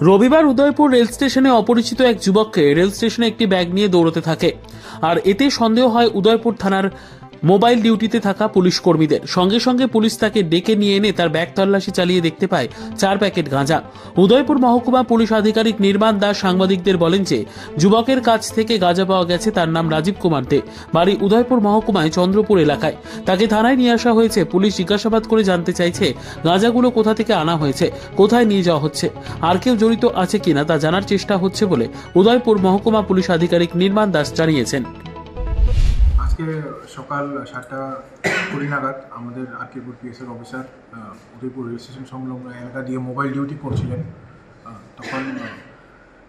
রবিবার উদয়পুর রেল স্টেশনে অপরিচিত এক যুবককে রেল স্টেশনে একটি ব্যাগ নিয়ে দৌড়তে থাকে। আর এতে সন্দেহ হয় উদয়পুর থানার মোবাইল ডিউটিতে থাকা পুলিশ কর্মীদের। সঙ্গে সঙ্গে পুলিশ তাকে ডেকে নিয়ে এনে তার ব্যাগ তল্লাশি চালিয়ে দেখতে পায় 4 প্যাকেট গাঁজা। উদয়পুর মহকুমা পুলিশ আধিকারিক নির্মাণ দাস সাংবাদিকদের বলেন যে যুবকের কাছ থেকে গাঁজা পাওয়া গেছে। তার নাম রাজীব কুমার দে, বাড়ি উদয়পুর মহকুমায় চন্দ্রপুর এলাকায়। তাকে থানায় নিয়ে আসা হয়েছে। পুলিশ জিজ্ঞাসাবাদ করে জানতে চাইছে গাঁজাগুলো কোথা থেকে আনা হয়েছে, কোথায় নিয়ে যাওয়া হচ্ছে, আর কেউ জড়িত আছে কিনা তা জানার চেষ্টা হচ্ছে বলে উদয়পুর মহকুমা পুলিশ আধিকারিক নির্মাণ দাস জানিয়েছেন। আজকে সকাল 7:20 নাগাদ আমাদের আরকেপুর পিএসের অফিসার উদয়পুর রেল স্টেশন সংলগ্ন এলাকা দিয়ে মোবাইল ডিউটি করছিলেন। তখন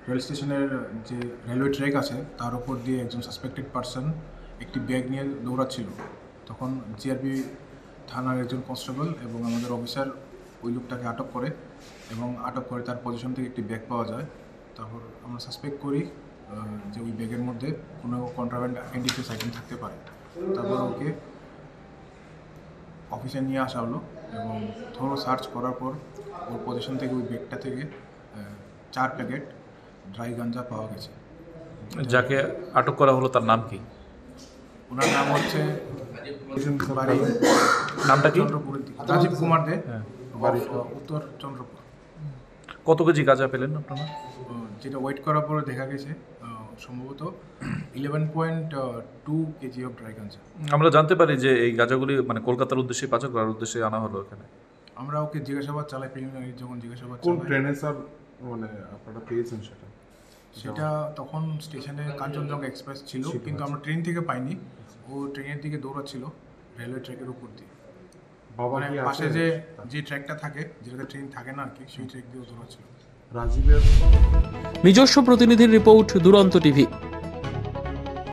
রেল স্টেশনের যে রেলওয়ে ট্র্যাক আছে তার উপর দিয়ে একজন সাসপেক্টেড পারসন একটি ব্যাগ নিয়ে দৌড়াচ্ছিল। তখন জিআরপি থানার একজন কনস্টেবল এবং আমাদের অফিসার ওই লোকটাকে আটক করে এবং আটক করে তার পজিশন থেকে একটি ব্যাগ পাওয়া যায়। তারপর আমরা সাসপেক্ট করি যে ওই ব্যাগের মধ্যে কোনো কন্ট্রাব্যান্ড আইডেন্টিফাইস আইটেম থাকতে পারে। তারপর ওকে অফিসে নিয়ে আসা হলো এবং থরো সার্চ করার পর ওর পজিশন থেকে ওই ব্যাগটা থেকে 4 প্যাকেট ড্রাই গাঞ্জা পাওয়া গেছে। যাকে আটক করা হলো তার নাম কি? ওনার নাম হচ্ছে নামটা কি? রাজীব কুমার দে, উত্তর চন্দ্রপুর। কত কেজি গাঁজা পেলেন আপনারা? যেটা ওয়েট করার পরে দেখা গেছে সম্ভবত 11.2 কেজি অফ ড্রাই গাঞ্জা। আমরা জানতে পারি যে এই গাঁজাগুলি মানে কলকাতার উদ্দেশ্যে পাচার করার উদ্দেশ্যে আনা হলো এখানে। আমরা ওকে জিজ্ঞাসাবাদ চালাই, প্রিলিমিনারি যখন জিজ্ঞাসাবাদ কোন ট্রেনে স্যার মানে আপনারা পেয়েছেন সেটা তখন স্টেশনে কাঞ্চনজঙ্ঘা এক্সপ্রেস ছিল, কিন্তু আমরা ট্রেন থেকে পাইনি। ও ট্রেনের দিকে দৌড়াচ্ছিল রেলওয়ে ট্র্যাকের উপর দিয়ে। মানে পাশে যে ট্র্যাকটা থাকে, যেটাতে ট্রেন থাকে না আর কি, সেই ট্র্যাক দিয়ে দৌড়াচ্ছিল। রাজীবের নিজস্ব প্রতিনিধির রিপোর্ট, দুরন্ত টিভি।